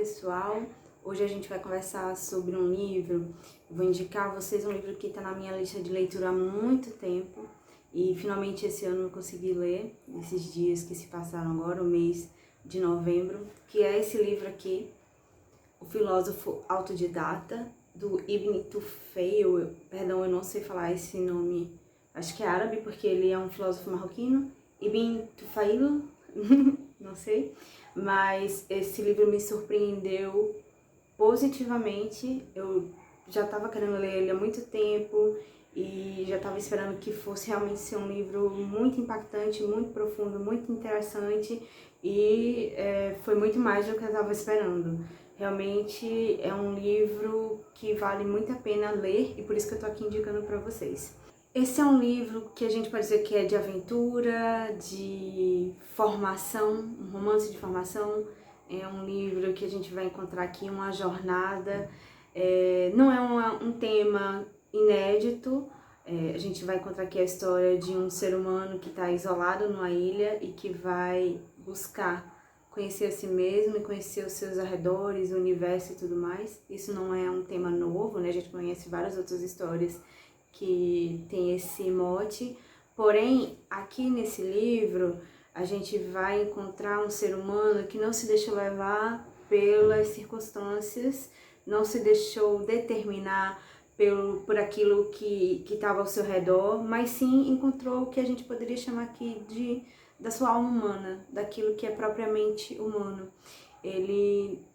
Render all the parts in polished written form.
pessoal, hoje a gente vai conversar sobre um livro. Vou indicar a vocês um livro que está na minha lista de leitura há muito tempo e finalmente esse ano eu consegui ler, esses dias que se passaram agora, o mês de novembro, que é esse livro aqui, O Filósofo Autodidata, do Ibn Tufayl. Perdão, eu não sei falar esse nome, acho que é árabe porque ele é um filósofo marroquino, Ibn Tufayl, não sei, mas esse livro me surpreendeu positivamente. Eu já estava querendo ler ele há muito tempo e já estava esperando que fosse realmente ser um livro muito impactante, muito profundo, muito interessante e foi muito mais do que eu estava esperando. Realmente é um livro que vale muito a pena ler e por isso que eu tô aqui indicando para vocês. Esse é um livro que a gente pode dizer que é de aventura, de formação, um romance de formação. É um livro que a gente vai encontrar aqui uma jornada. Não é um tema inédito. A gente vai encontrar aqui a história de um ser humano que está isolado numa ilha e que vai buscar conhecer a si mesmo e conhecer os seus arredores, o universo e tudo mais. Isso não é um tema novo, né? A gente conhece várias outras histórias que tem esse mote, porém, aqui nesse livro, a gente vai encontrar um ser humano que não se deixou levar pelas circunstâncias, não se deixou determinar por aquilo que estava ao seu redor, mas sim encontrou o que a gente poderia chamar aqui da sua alma humana, daquilo que é propriamente humano. Ele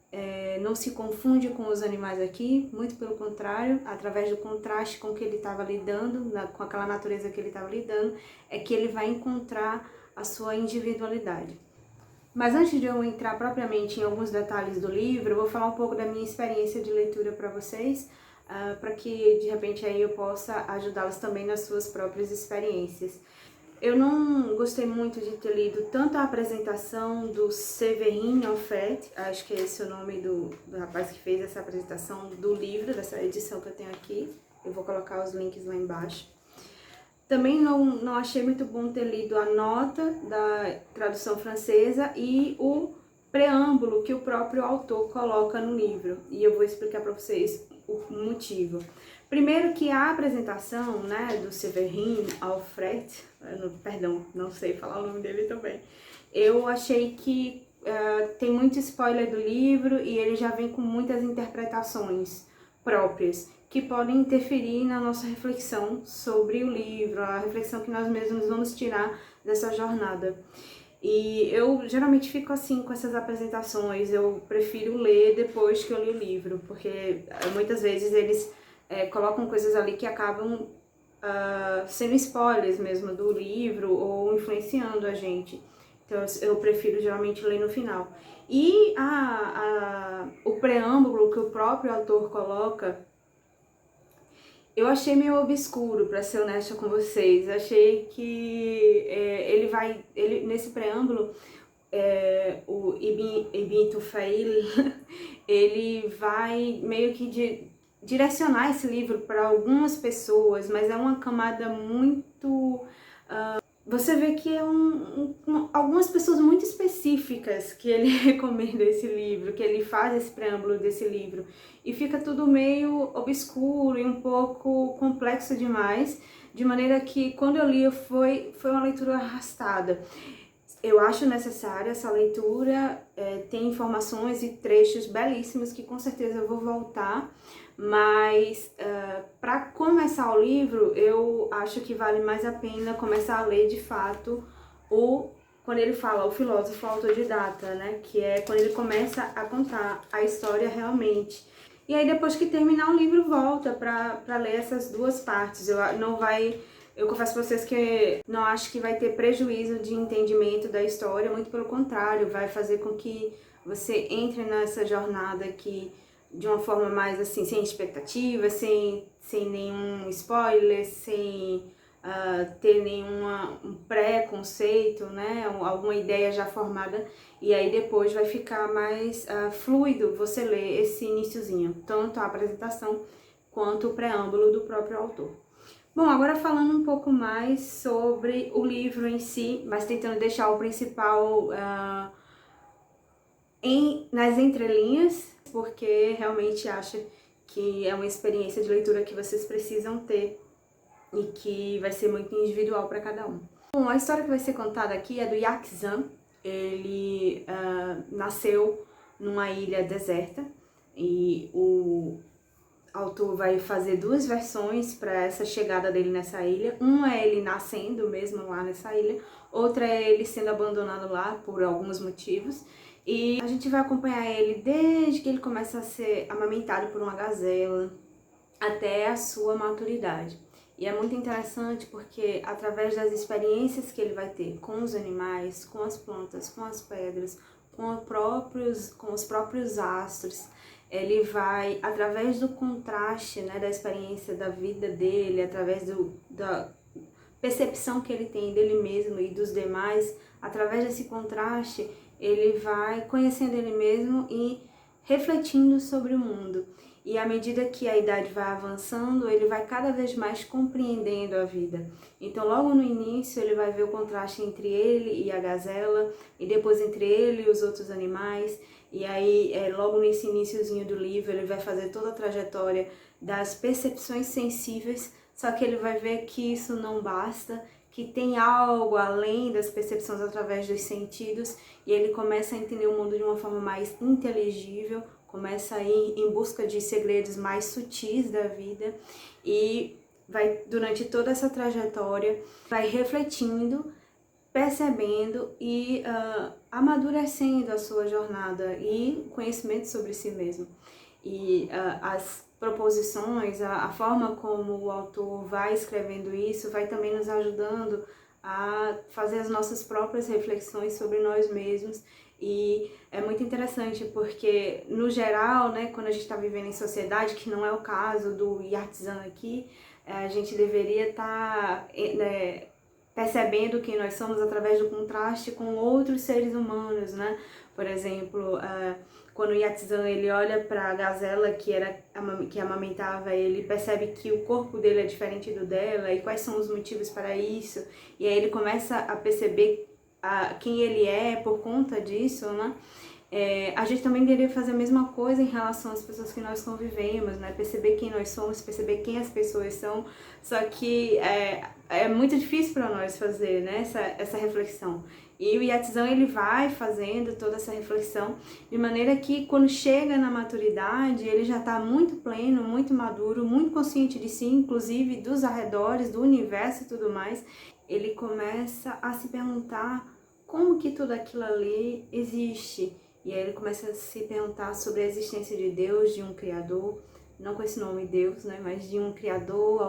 não se confunde com os animais aqui, muito pelo contrário, através do contraste com que ele estava lidando, com aquela natureza que ele estava lidando, é que ele vai encontrar a sua individualidade. Mas antes de eu entrar propriamente em alguns detalhes do livro, eu vou falar um pouco da minha experiência de leitura para vocês, para que de repente aí eu possa ajudá-los também nas suas próprias experiências. Eu não gostei muito de ter lido tanto a apresentação do Séverine Offert, acho que é esse o nome do rapaz que fez essa apresentação do livro, dessa edição que eu tenho aqui. Eu vou colocar os links lá embaixo. Também não achei muito bom ter lido a nota da tradução francesa e o preâmbulo que o próprio autor coloca no livro. E eu vou explicar para vocês o motivo. Primeiro que a apresentação, né, do Séverine Offert, perdão, não sei falar o nome dele também, eu achei que tem muito spoiler do livro e ele já vem com muitas interpretações próprias que podem interferir na nossa reflexão sobre o livro, a reflexão que nós mesmos vamos tirar dessa jornada. E eu geralmente fico assim com essas apresentações, eu prefiro ler depois que eu li o livro, porque muitas vezes eles colocam coisas ali que acabam sendo spoilers mesmo do livro ou influenciando a gente. Então eu prefiro geralmente ler no final. E o preâmbulo que o próprio autor coloca, eu achei meio obscuro, para ser honesta com vocês. Achei que nesse preâmbulo, o Ibn Tufayl, ele vai meio que direcionar esse livro para algumas pessoas, mas é uma camada muito... você vê que é algumas pessoas muito específicas que ele recomenda esse livro, que ele faz esse preâmbulo desse livro. E fica tudo meio obscuro e um pouco complexo demais, de maneira que quando eu li foi uma leitura arrastada. Eu acho necessária essa leitura, tem informações e trechos belíssimos que com certeza eu vou voltar, mas para começar o livro eu acho que vale mais a pena começar a ler de fato quando ele fala o filósofo autodidata, né? Que é quando ele começa a contar a história realmente. E aí depois que terminar o livro volta para ler essas duas partes. Eu confesso pra vocês que não acho que vai ter prejuízo de entendimento da história, muito pelo contrário, vai fazer com que você entre nessa jornada aqui de uma forma mais assim, sem expectativa, sem nenhum spoiler, sem ter nenhum preconceito, né, alguma ideia já formada, e aí depois vai ficar mais fluido você ler esse iniciozinho, tanto a apresentação quanto o preâmbulo do próprio autor. Bom, agora falando um pouco mais sobre o livro em si, mas tentando deixar o principal nas entrelinhas, porque realmente acho que é uma experiência de leitura que vocês precisam ter e que vai ser muito individual para cada um. Bom, a história que vai ser contada aqui é do Yaxan. Ele nasceu numa ilha deserta e o autor vai fazer duas versões para essa chegada dele nessa ilha. Uma é ele nascendo mesmo lá nessa ilha, outra é ele sendo abandonado lá por alguns motivos. E a gente vai acompanhar ele desde que ele começa a ser amamentado por uma gazela até a sua maturidade. E é muito interessante porque através das experiências que ele vai ter com os animais, com as plantas, com as pedras, com os próprios astros, ele vai, através do contraste, né, da experiência da vida dele, através da percepção que ele tem dele mesmo e dos demais, através desse contraste, ele vai conhecendo ele mesmo e refletindo sobre o mundo. E à medida que a idade vai avançando, ele vai cada vez mais compreendendo a vida. Então, logo no início, ele vai ver o contraste entre ele e a gazela, e depois entre ele e os outros animais. E aí, logo nesse iniciozinho do livro, ele vai fazer toda a trajetória das percepções sensíveis, só que ele vai ver que isso não basta, que tem algo além das percepções através dos sentidos, e ele começa a entender o mundo de uma forma mais inteligível, começa a ir em busca de segredos mais sutis da vida e vai, durante toda essa trajetória, vai refletindo, percebendo e amadurecendo a sua jornada e conhecimento sobre si mesmo. E as proposições, a forma como o autor vai escrevendo isso, vai também nos ajudando a fazer as nossas próprias reflexões sobre nós mesmos. E é muito interessante porque, no geral, né, quando a gente está vivendo em sociedade, que não é o caso do Yaxan aqui, a gente deveria estar percebendo quem nós somos através do contraste com outros seres humanos, né? Por exemplo, quando o Yaxan ele olha para a gazela que amamentava, ele percebe que o corpo dele é diferente do dela e quais são os motivos para isso. E aí ele começa a perceber quem ele é por conta disso, né? A gente também deveria fazer a mesma coisa em relação às pessoas que nós convivemos, né? Perceber quem nós somos, perceber quem as pessoas são, só que é muito difícil para nós fazer, né? essa reflexão. E o Yaxan ele vai fazendo toda essa reflexão de maneira que quando chega na maturidade ele já está muito pleno, muito maduro, muito consciente de si, inclusive dos arredores, do universo e tudo mais. Ele começa a se perguntar como que tudo aquilo ali existe. E aí ele começa a se perguntar sobre a existência de Deus, de um Criador, não com esse nome Deus, né, mas de um Criador,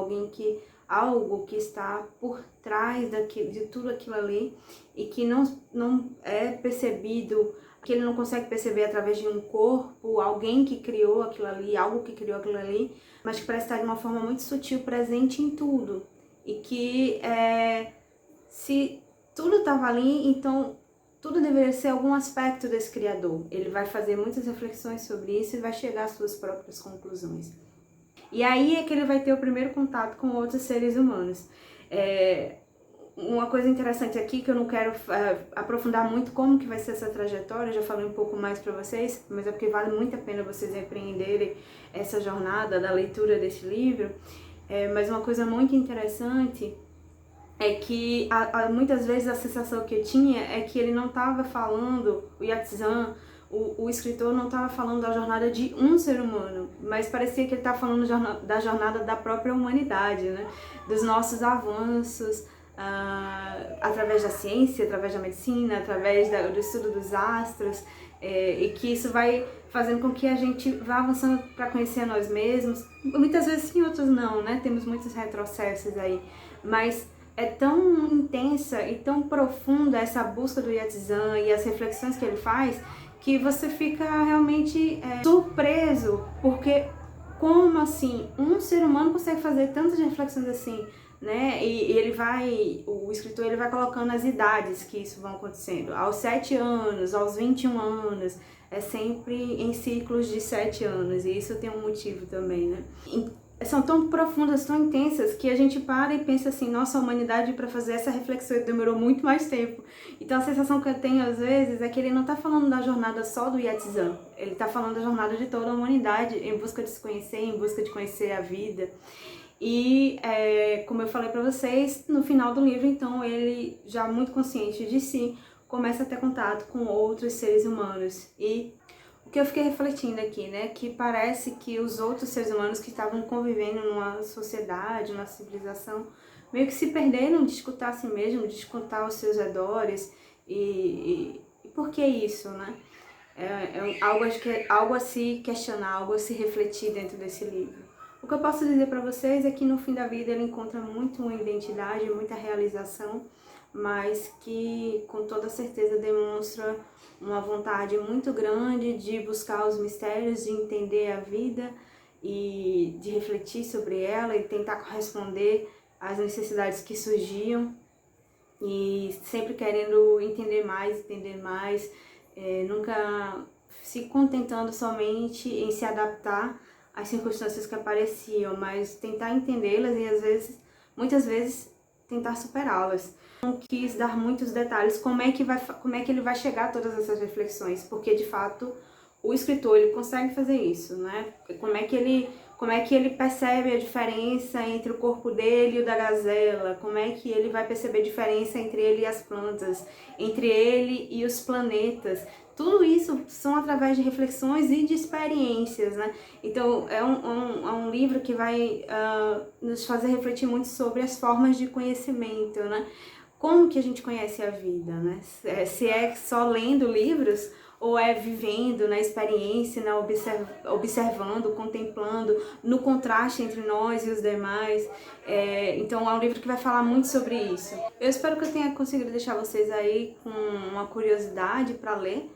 algo que está por trás de tudo aquilo ali e que não é percebido, que ele não consegue perceber através de um corpo, alguém que criou aquilo ali, algo que criou aquilo ali, mas que parece estar de uma forma muito sutil, presente em tudo. E que se tudo estava ali, então tudo deveria ser algum aspecto desse Criador. Ele vai fazer muitas reflexões sobre isso e vai chegar às suas próprias conclusões. E aí é que ele vai ter o primeiro contato com outros seres humanos. Uma coisa interessante aqui, que eu não quero aprofundar muito como que vai ser essa trajetória, eu já falei um pouco mais para vocês, mas é porque vale muito a pena vocês empreenderem essa jornada da leitura desse livro. Mas uma coisa muito interessante é que muitas vezes a sensação que eu tinha é que ele não estava falando, o Yaxan, o escritor não estava falando da jornada de um ser humano, mas parecia que ele estava falando da jornada da própria humanidade, né? Dos nossos avanços através da ciência, através da medicina, através do estudo dos astros, e que isso vai fazendo com que a gente vá avançando para conhecer a nós mesmos. Muitas vezes sim, outros não, né? Temos muitos retrocessos aí, mas é tão intensa e tão profunda essa busca do Yaxan e as reflexões que ele faz, que você fica realmente surpreso, porque como assim um ser humano consegue fazer tantas reflexões assim, né? E o escritor ele vai colocando as idades que isso vão acontecendo, aos 7 anos, aos 21 anos, é sempre em ciclos de 7 anos, e isso tem um motivo também, né? são tão profundas, tão intensas, que a gente para e pensa assim, nossa, a humanidade para fazer essa reflexão demorou muito mais tempo. Então a sensação que eu tenho às vezes é que ele não está falando da jornada só do Yatzan, ele está falando da jornada de toda a humanidade em busca de se conhecer, em busca de conhecer a vida. E, como eu falei para vocês, no final do livro, então, ele, já muito consciente de si, começa a ter contato com outros seres humanos. E o que eu fiquei refletindo aqui, né, que parece que os outros seres humanos que estavam convivendo numa sociedade, numa civilização, meio que se perderam de escutar a si mesmo, de escutar os seus redores. E por que isso, né? Algo a se questionar, algo a se refletir dentro desse livro. O que eu posso dizer para vocês é que no fim da vida ele encontra muito uma identidade, muita realização, mas que com toda certeza demonstra uma vontade muito grande de buscar os mistérios, de entender a vida e de refletir sobre ela e tentar corresponder às necessidades que surgiam, e sempre querendo entender mais, nunca se contentando somente em se adaptar às circunstâncias que apareciam, mas tentar entendê-las e muitas vezes tentar superá-las. Não quis dar muitos detalhes como é que ele vai chegar a todas essas reflexões, porque de fato o escritor ele consegue fazer isso, né? Como é que ele percebe a diferença entre o corpo dele e o da gazela, como é que ele vai perceber a diferença entre ele e as plantas, entre ele e os planetas. Tudo isso são através de reflexões e de experiências, né? Então é um livro que vai nos fazer refletir muito sobre as formas de conhecimento, né? Como que a gente conhece a vida, né? Se é só lendo livros ou é vivendo na experiência, observando, contemplando, no contraste entre nós e os demais. Então é um livro que vai falar muito sobre isso. Eu espero que eu tenha conseguido deixar vocês aí com uma curiosidade para ler,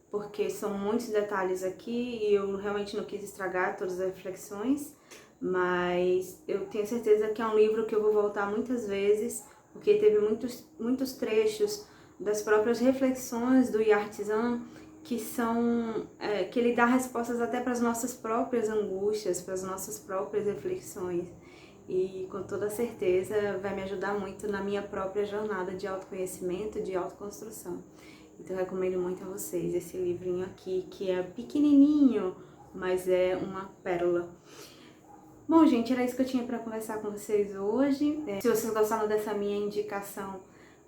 porque são muitos detalhes aqui e eu realmente não quis estragar todas as reflexões, mas eu tenho certeza que é um livro que eu vou voltar muitas vezes, porque teve muitos trechos das próprias reflexões do Yartzan que ele dá respostas até para as nossas próprias angústias, para as nossas próprias reflexões. E com toda certeza vai me ajudar muito na minha própria jornada de autoconhecimento, de autoconstrução. Então eu recomendo muito a vocês esse livrinho aqui, que é pequenininho, mas é uma pérola. Bom, gente, era isso que eu tinha para conversar com vocês hoje. Se vocês gostaram dessa minha indicação,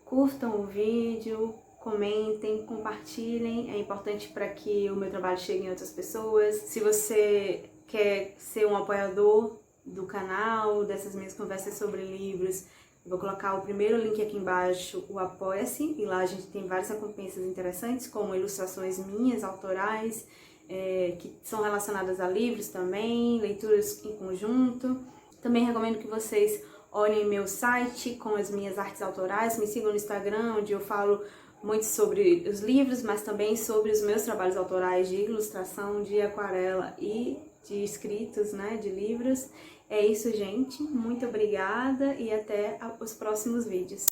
curtam o vídeo, comentem, compartilhem, é importante para que o meu trabalho chegue em outras pessoas. Se você quer ser um apoiador do canal, dessas minhas conversas sobre livros, eu vou colocar o primeiro link aqui embaixo, o Apoia-se, e lá a gente tem várias recompensas interessantes, como ilustrações minhas, autorais, que são relacionadas a livros também, leituras em conjunto. Também recomendo que vocês olhem meu site com as minhas artes autorais, me sigam no Instagram, onde eu falo muito sobre os livros, mas também sobre os meus trabalhos autorais de ilustração, de aquarela e de escritos, né, de livros. É isso, gente. Muito obrigada e até os próximos vídeos.